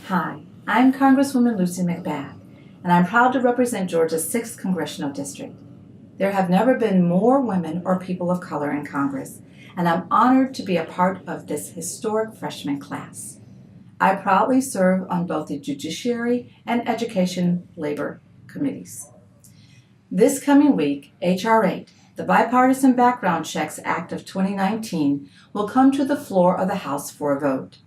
Hi, I'm Congresswoman Lucy McBath, and I'm proud to represent Georgia's 6th Congressional District. There have never been more women or people of color in Congress, and I'm honored to be a part of this historic freshman class. I proudly serve on both the Judiciary and Education Labor Committees. This coming week, H.R. 8, the Bipartisan Background Checks Act of 2019, will come to the floor of the House for a vote.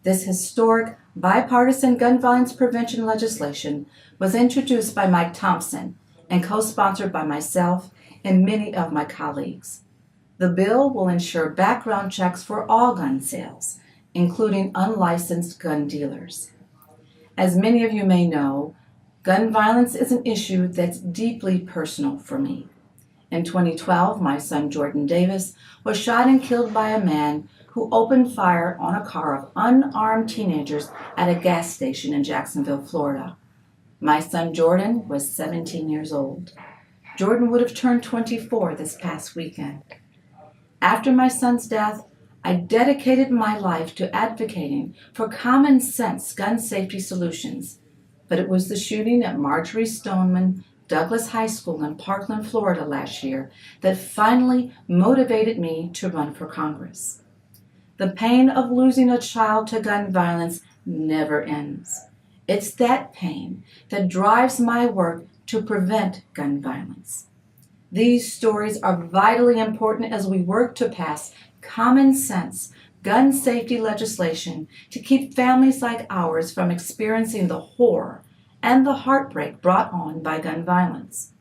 This historic bipartisan gun violence prevention legislation was introduced by Mike Thompson and co-sponsored by myself and many of my colleagues. The bill will ensure background checks for all gun sales, including unlicensed gun dealers. As many of you may know, gun violence is an issue that's deeply personal for me. In 2012, my son Jordan Davis was shot and killed by a man who opened fire on a car of unarmed teenagers at a gas station in Jacksonville, Florida. My son Jordan was 17 years old. Jordan would have turned 24 this past weekend. After my son's death, I dedicated my life to advocating for common sense gun safety solutions, but it was the shooting at Marjorie Stoneman Douglas High School in Parkland, Florida last year that finally motivated me to run for Congress. The pain of losing a child to gun violence never ends. It's that pain that drives my work to prevent gun violence. These stories are vitally important as we work to pass common sense gun safety legislation to keep families like ours from experiencing the horror and the heartbreak brought on by gun violence.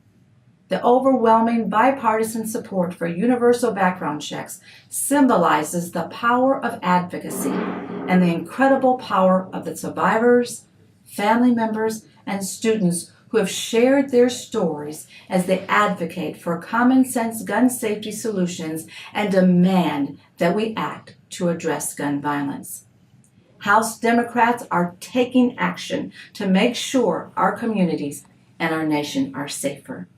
The overwhelming bipartisan support for universal background checks symbolizes the power of advocacy and the incredible power of the survivors, family members, and students who have shared their stories as they advocate for common sense gun safety solutions and demand that we act to address gun violence. House Democrats are taking action to make sure our communities and our nation are safer.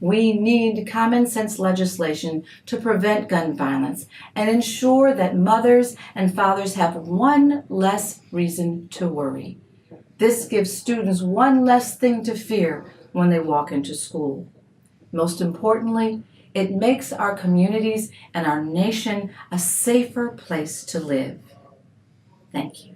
We need common sense legislation to prevent gun violence and ensure that mothers and fathers have one less reason to worry. This gives students one less thing to fear when they walk into school. Most importantly, it makes our communities and our nation a safer place to live. Thank you.